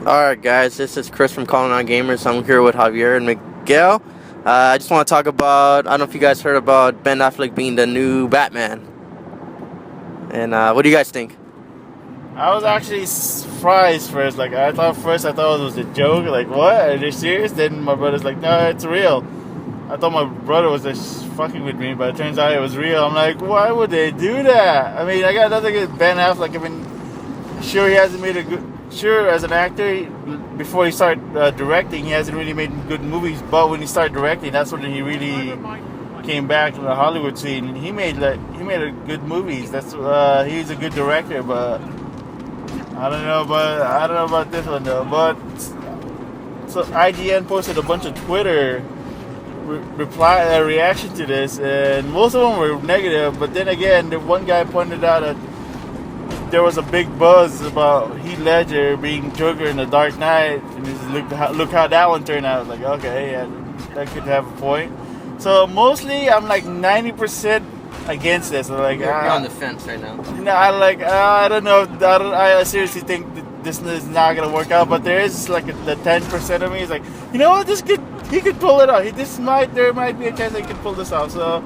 Alright guys, this is Chris from Calling On Gamers. I'm here with Javier and Miguel. I just want to talk about, I don't know if you guys heard about Ben Affleck being the new Batman. And what do you guys think? I was actually surprised first. I thought it was a joke. Like, what? Are they serious? Then my brother's like, no, it's real. I thought my brother was just fucking with me, but it turns out it was real. I'm like, why would they do that? I mean, I got nothing against Ben Affleck. I mean, sure, he hasn't made as an actor, before he started directing, he hasn't really made good movies. But when he started directing, that's when he really came back to the Hollywood scene. He made a good movies. He's a good director, but I don't know about this one though. But so IGN posted a bunch of Twitter reaction to this, and most of them were negative. But then again, the one guy pointed out that there was a big buzz about Heath Ledger being Joker in The Dark Knight, and look how that one turned out. Like, okay, yeah, that could have a point. So mostly, I'm like 90% against this. Like, You're on the fence right now. No, I don't know. I seriously think this is not gonna work out. But there is like the 10% of me is like, you know what, he could pull it off. There might be a chance he could pull this off. So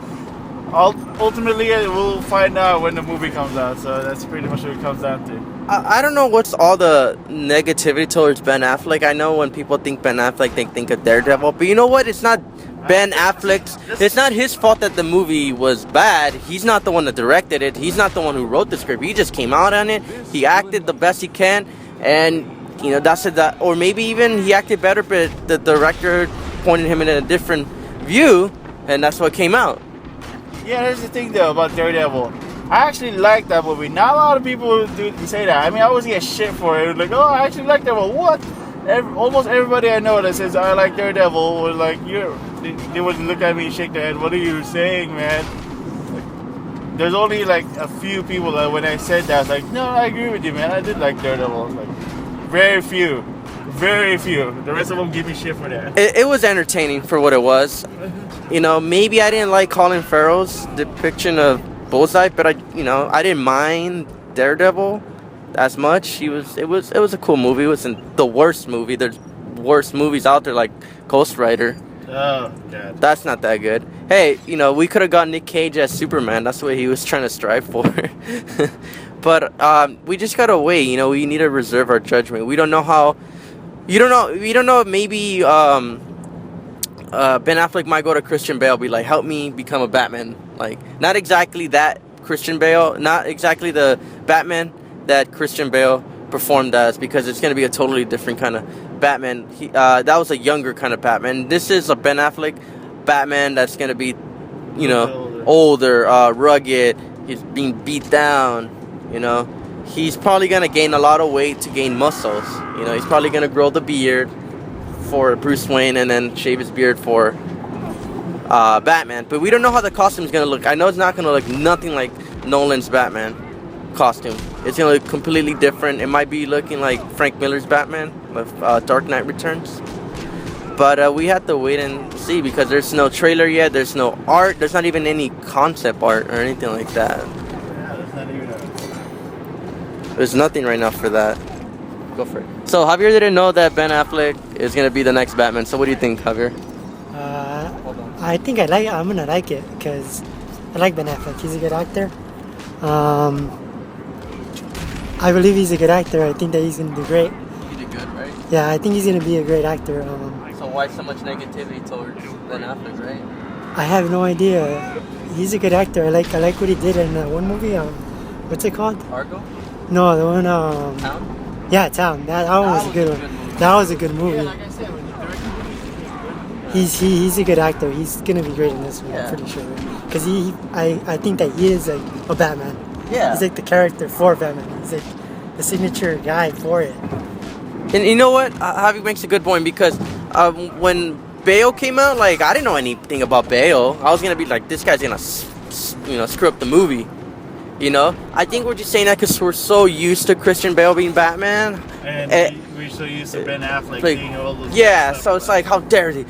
ultimately, we'll find out when the movie comes out. So that's pretty much what it comes down to. I don't know what's all the negativity towards Ben Affleck. I know when people think Ben Affleck, they think of Daredevil. But you know what? It's not Ben Affleck's. It's not his fault that the movie was bad. He's not the one that directed it. He's not the one who wrote the script. He just came out on it. He acted the best he can. And, you know, that's it. Or maybe even he acted better, but the director pointed him in a different view. And that's what came out. Yeah, here's the thing though about Daredevil. I actually like that movie. Not a lot of people say that. I mean, I always get shit for it. Like, oh, I actually like Daredevil. What? Almost everybody I know that says I like Daredevil was like, they would look at me and shake their head. What are you saying, man? Like, there's only like a few people that when I said that, I was like, no, I agree with you, man. I did like Daredevil. Like, very few. The rest of them give me shit for that. It was entertaining for what it was. You know, maybe I didn't like Colin Farrell's depiction of Bullseye, but I didn't mind Daredevil as much. It was a cool movie. It wasn't the worst movie. There's worse movies out there like Ghost Rider. Oh God. That's not that good. Hey, you know, we could have got Nick Cage as Superman. That's what he was trying to strive for. But we just gotta wait. You know, we need to reserve our judgment. We don't know how. We don't know. Maybe Ben Affleck might go to Christian Bale, be like, help me become a Batman. Like, not exactly that Christian Bale, not exactly the Batman that Christian Bale performed as, because it's going to be a totally different kind of Batman. That was a younger kind of Batman. This is a Ben Affleck Batman that's going to be, you know, older, rugged. He's being beat down, you know. He's probably going to gain a lot of weight to gain muscles. You know, he's probably going to grow the beard for Bruce Wayne and then shave his beard for Batman. But we don't know how the costume is going to look. I know it's not going to look nothing like Nolan's Batman costume. It's going to look completely different. It might be looking like Frank Miller's Batman with Dark Knight Returns. But we have to wait and see, because there's no trailer yet. There's no art. There's not even any concept art or anything like that. Yeah, there's not even There's nothing right now for that. Go for it. So Javier didn't know that Ben Affleck is gonna be the next Batman. So what do you think, Javier? I think I'm gonna like it because I like Ben Affleck. He's a good actor. I believe he's a good actor. I think that he's gonna do great. He did good, right? Yeah, I think he's gonna be a great actor. So why so much negativity towards Ben Affleck, right? I have no idea. He's a good actor. I like what he did in one movie. What's it called? Argo? No, the one. Town? Yeah, Town. That one was a good one. That was a good movie. Yeah, like I said, when you direct a movie, He's a good actor. He's gonna be great in this one. Yeah. I'm pretty sure. Because I think that he is like a Batman. Yeah. He's like the character for Batman. He's like the signature guy for it. And you know what? Javi makes a good point, because when Bale came out, like, I didn't know anything about Bale. I was gonna be like, this guy's gonna, screw up the movie. You know, I think we're just saying that because we're so used to Christian Bale being Batman, and we're so used to Ben Affleck being all those. Yeah, so it's like, how dare they?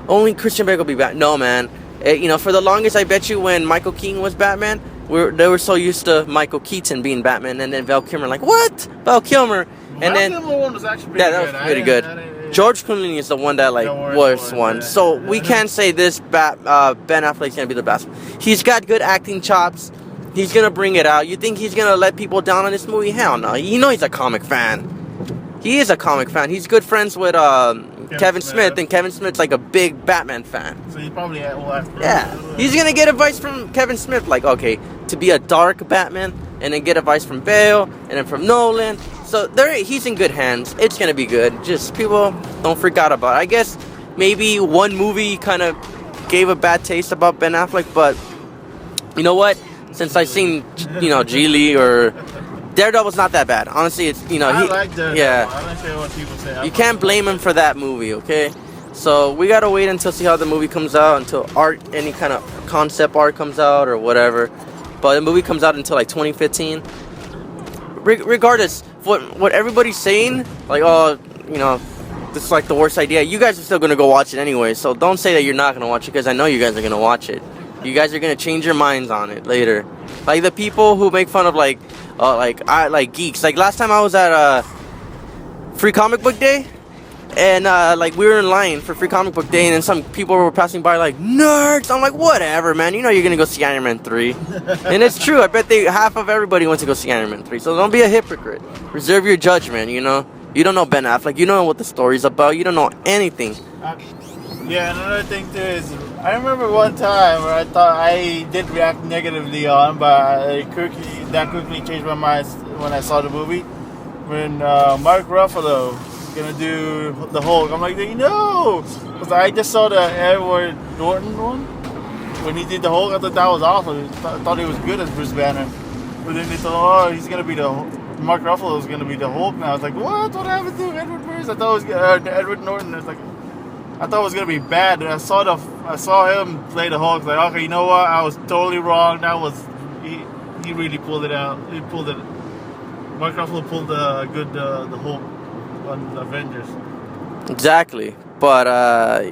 Only Christian Bale will be Batman. No, man. You know, for the longest, I bet you when Michael Keaton was Batman, they were so used to Michael Keaton being Batman, and then Val Kilmer, like, what? Val Kilmer? And then one was actually pretty yeah, that was pretty good. George Clooney is the one that like worst one. So we can't say this Ben Affleck's gonna be the best. He's got good acting chops. He's gonna bring it out. You think he's gonna let people down on this movie? Hell no. You know he's a comic fan. He is a comic fan. He's good friends with Kevin Smith, and Kevin Smith's like a big Batman fan. So he probably will have. Yeah, he's gonna get advice from Kevin Smith, like okay, to be a dark Batman, and then get advice from Bale, and then from Nolan. So he's in good hands. It's gonna be good. Just people don't forget about it. I guess maybe one movie kind of gave a bad taste about Ben Affleck, but you know what? Since I've seen, Geely or Daredevil's not that bad. Honestly, it's I like Daredevil. Yeah. I don't care what people say. You can't blame him for that movie, okay? So we gotta wait until see how the movie comes out, until any kind of concept art comes out or whatever. But the movie comes out until like 2015. Regardless, what everybody's saying, like, oh, this is like the worst idea. You guys are still gonna go watch it anyway, so don't say that you're not gonna watch it, because I know you guys are gonna watch it. You guys are gonna change your minds on it later. Like the people who make fun of like geeks. Like last time I was at Free Comic Book Day, and like we were in line for Free Comic Book Day, and then some people were passing by like, nerds. I'm like, whatever, man. You know you're gonna go see Iron Man 3, and it's true. I bet half of everybody wants to go see Iron Man 3. So don't be a hypocrite. Reserve your judgment. You don't know Ben Affleck. You don't know what the story's about. You don't know anything. Yeah, another thing too is, I remember one time where I thought I did react negatively on, but that quickly changed my mind when I saw the movie. When Mark Ruffalo was gonna do the Hulk, I'm like, no! Because I just saw the Edward Norton one. When he did the Hulk, I thought that was awesome. I thought he was good as Bruce Banner. But then they thought, he's gonna be Mark Ruffalo is gonna be the Hulk now. I was like, what? What happened to Edward Bruce? I thought it was Edward Norton. I thought it was gonna be bad. And I saw him play the Hulk. Like, okay, you know what? I was totally wrong. He really pulled it out. He pulled it. Mark Ruffalo pulled the Hulk on Avengers. Exactly. But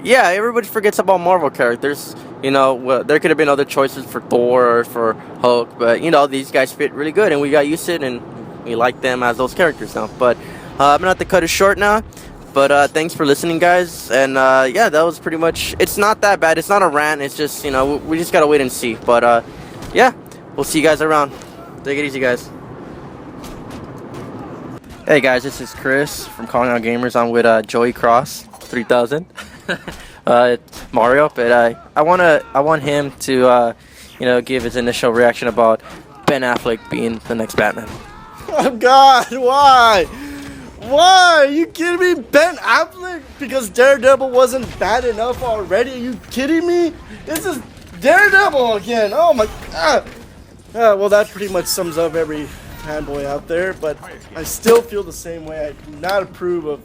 yeah, everybody forgets about Marvel characters. There could have been other choices for Thor or for Hulk, but these guys fit really good, and we got used to it, and we like them as those characters now. But I'm gonna have to cut it short now. But thanks for listening, guys. And yeah, that was pretty much. It's not that bad. It's not a rant. It's just we just gotta wait and see. But yeah, we'll see you guys around. Take it easy, guys. Hey guys, this is Chris from Calling Out Gamers. I'm with Joey Cross 3000. Mario, but I want him to give his initial reaction about Ben Affleck being the next Batman. Oh God, why? Why? Are you kidding me? Ben Affleck? Because Daredevil wasn't bad enough already? Are you kidding me? This is Daredevil again. Oh my God. Well, that pretty much sums up every fanboy out there, but I still feel the same way. I do not approve of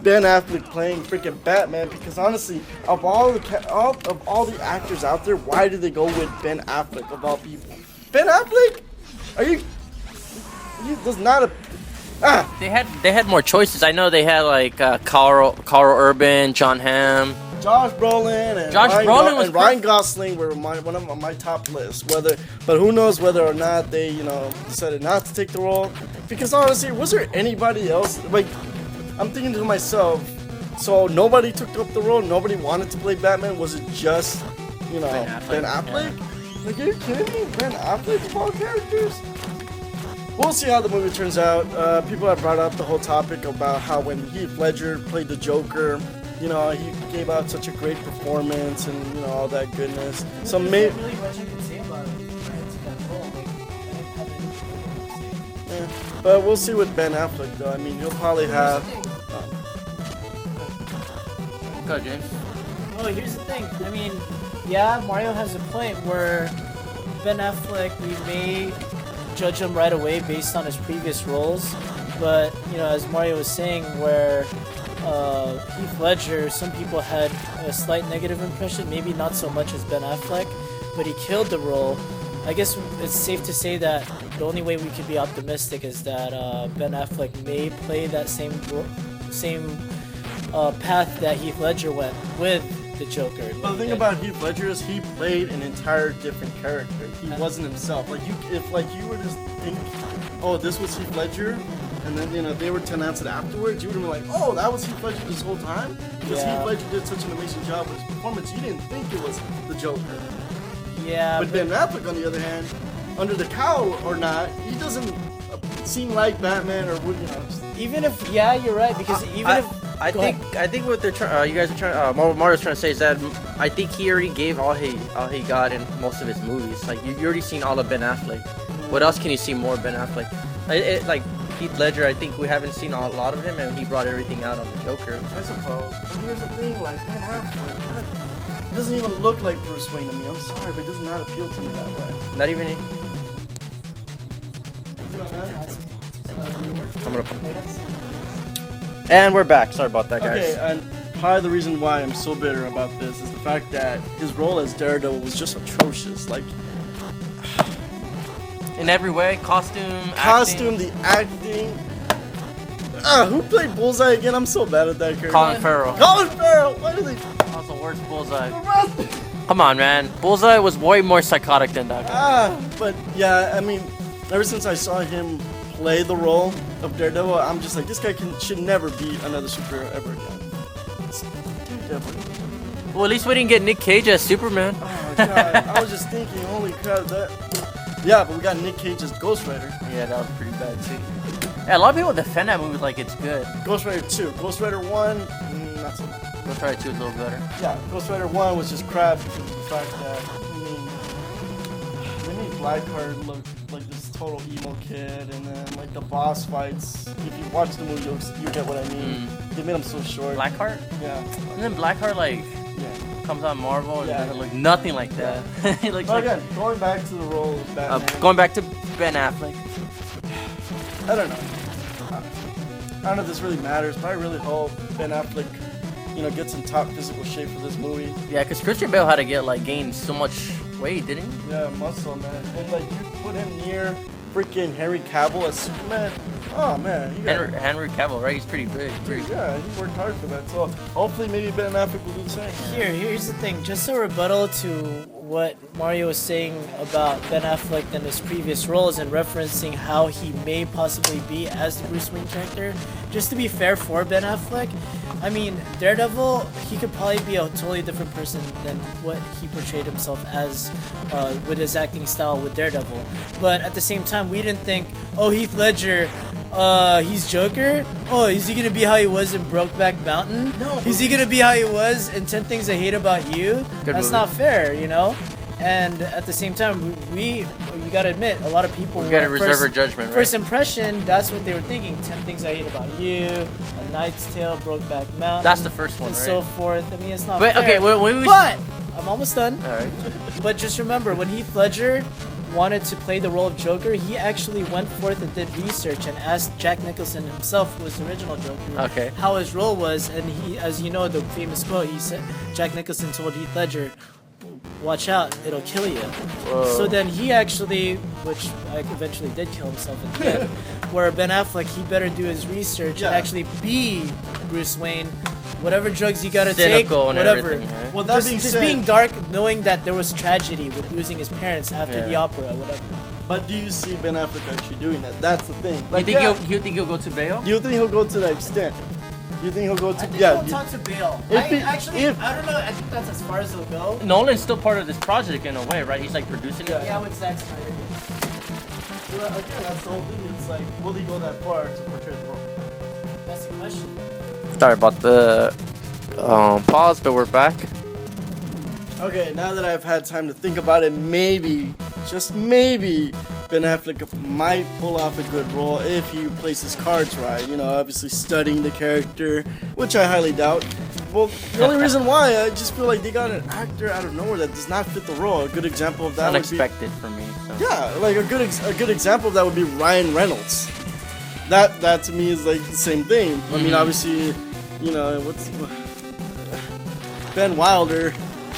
Ben Affleck playing freaking Batman, because honestly, of all the actors out there, why do they go with Ben Affleck of all people? Ben Affleck? There's not a... They had more choices. I know they had like Carl Urban, John Hamm, Josh Brolin, and Ryan Gosling were one of my top lists. But who knows whether or not they decided not to take the role? Because honestly, was there anybody else? Like, I'm thinking to myself, so nobody took up the role. Nobody wanted to play Batman. Was it just Ben Affleck? Yeah. Like, are you kidding me? Ben Affleck of all characters? We'll see how the movie turns out. People have brought up the whole topic about how when Heath Ledger played the Joker, he gave out such a great performance and all that goodness. So maybe. Really much you can say about it. But we'll see with Ben Affleck though. I mean, he'll probably have. Go, James. Well, here's the thing. I mean, yeah, Mario has a point where Ben Affleck, we may judge him right away based on his previous roles, but as Mario was saying, where Heath Ledger, some people had a slight negative impression, maybe not so much as Ben Affleck, but he killed the role. I guess it's safe to say that the only way we could be optimistic is that Ben Affleck may play that same path that Heath Ledger went with the Joker. But the thing about Heath Ledger is he played an entire different character. He wasn't himself. If you were to think, oh, this was Heath Ledger, and then if they were to announce it afterwards, you would have been like, oh, that was Heath Ledger this whole time? Because Heath Ledger did such an amazing job with his performance, you didn't think it was the Joker. Yeah. But Ben Affleck, on the other hand, under the cowl or not, he doesn't seem like Batman or would even if you're right, because I think what they're trying, you guys are trying, Mario's trying to say is that I think he already gave all he got in most of his movies. Like you already seen all of Ben Affleck. What else can you see more Ben Affleck? Like Heath Ledger, I think we haven't seen a lot of him, and he brought everything out on the Joker. I suppose. But here's the thing, like Ben Affleck, he doesn't even look like Bruce Wayne to me. I'm sorry, but it does not appeal to me that way. Not even he. And we're back. Sorry about that, guys. Okay, and part of the reason why I'm so bitter about this is the fact that his role as Daredevil was just atrocious. Like, in every way, costume, the acting. Who played Bullseye again? I'm so bad at that character. Colin Farrell. Why do they? That's the worst Bullseye. Come on, man. Bullseye was way more psychotic than that guy. But yeah, I mean, ever since I saw him play the role of Daredevil, I'm just like, this guy should never be another superhero ever again. It's Daredevil. Well, at least we didn't get Nick Cage as Superman. Oh god, I was just thinking, holy crap, that. Yeah, but we got Nick Cage as Ghost Rider. Yeah, that was pretty bad too. Yeah, a lot of people defend that movie like it's good. Ghost Rider 2. Ghost Rider 1, not so much. Ghost Rider 2 is a little better. Yeah, Ghost Rider 1 was just crap because of the fact that, they made Blackheart look like this total emo kid, and then like the boss fights, if you watch the movie, you get what I mean. They made them so short. Blackheart? Yeah. And then Blackheart comes out Marvel and doesn't look nothing like that. He looks but again, going back to the role of Batman. Going back to Ben Affleck. I don't know. I don't know if this really matters, but I really hope Ben Affleck, gets in top physical shape for this movie. Yeah, because Christian Bale had to gain so much weight, didn't he? Yeah, muscle, man. And you put him near freaking Henry Cavill as Superman. Oh man, Henry Cavill, right? He's pretty big. Yeah, he worked hard for that. So hopefully, maybe Ben Affleck will do the same. Here's the thing. Just a rebuttal to what Mario was saying about Ben Affleck and his previous roles and referencing how he may possibly be as the Bruce Wayne character. Just to be fair for Ben Affleck, I mean, Daredevil, he could probably be a totally different person than what he portrayed himself as with his acting style with Daredevil. But at the same time, we didn't think, oh, Heath Ledger, he's Joker? Oh, is he gonna be how he was in Brokeback Mountain? No. Is he gonna be how he was in 10 Things I Hate About You? That's not fair, And at the same time, you gotta admit, a lot of people. We gotta reserve our judgment, right? First impression, that's what they were thinking. 10 Things I Hate About You, A Knight's Tale, Brokeback Mountain. That's the first one, and right? so forth. I mean, it's not fair. Okay, but I'm almost done. All right. But just remember, when Heath Ledger wanted to play the role of Joker, he actually went forth and did research and asked Jack Nicholson himself, who was the original Joker, how his role was. And he, as you know, the famous quote, he said, Jack Nicholson told Heath Ledger, watch out, it'll kill you. Whoa. So then he actually, which eventually did kill himself at the end, where Ben Affleck, he better do his research and actually be Bruce Wayne. Whatever drugs you gotta take, whatever. Right? Well, that being just said, being dark, knowing that there was tragedy with losing his parents after the opera, whatever. But do you see Ben Affleck actually doing that? That's the thing. You think he'll go to Bale? Do you think he'll go to that extent? You think he'll go to? He'll talk to Bale. I don't know. I think that's as far as he'll go. Nolan's still part of this project in a way, right? He's like producing it. Yeah, with Zack Snyder. Well, again, that's the whole thing. It's like, will he go that far to portray the role? That's the question. Sorry about the pause, but we're back. Okay, now that I've had time to think about it, maybe, just maybe, Ben Affleck might pull off a good role if he plays his cards right. Obviously studying the character, which I highly doubt. Well, the only reason why, I just feel like they got an actor out of nowhere that does not fit the role. A good example of that unexpected for me. So. Yeah, like a good example of that would be Ryan Reynolds. That to me is like the same thing. I mean, obviously, Ben Wilder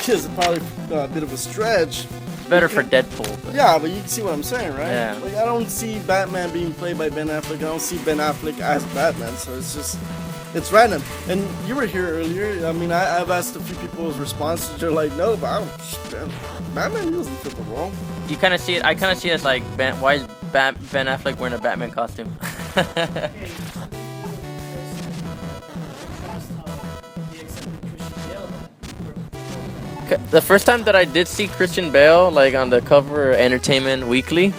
is probably a bit of a stretch. Better for Deadpool. But. Yeah, but you can see what I'm saying, right? Yeah. Like, I don't see Batman being played by Ben Affleck. I don't see Ben Affleck as Batman, so it's random. And you were here earlier. I mean, I've asked a few people's responses. They're like, no, but Batman doesn't fit the role. You kind of see it. I kind of see it as like, why is Ben Affleck wearing a Batman costume? The first time that I did see Christian Bale, like on the cover of Entertainment Weekly,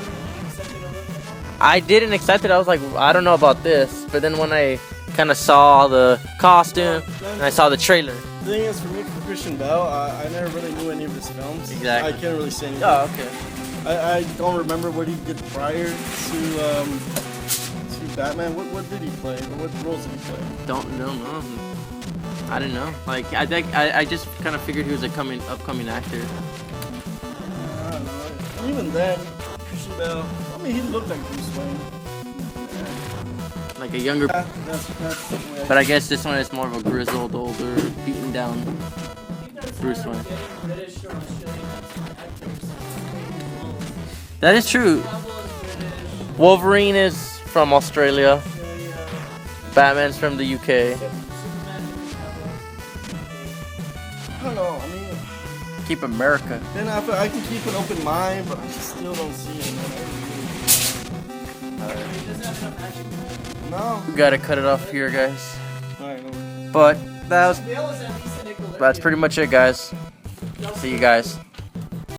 I didn't accept it. I was like, I don't know about this. But then when I kind of saw the costume and I saw the trailer. The thing is, for me, for Christian Bale, I never really knew any of his films. Exactly. I can't really say anything. Oh, okay. I don't remember what he did prior to Batman. What did he play? Or what roles did he play? Don't know. I don't know. Like I just kind of figured he was a upcoming actor. I don't know. Even then, Christian Bale. I mean, he looked like Bruce Wayne. Like a younger. That's But I guess this one is more of a grizzled, older, beaten down Bruce Wayne. That is true. Wolverine is from Australia. Batman's from the UK. I don't know. I mean, Keep America. then I can keep an open mind, but I just still don't see it. No. We gotta cut it off here, guys. Alright, no. But that's pretty much it, guys. See you guys.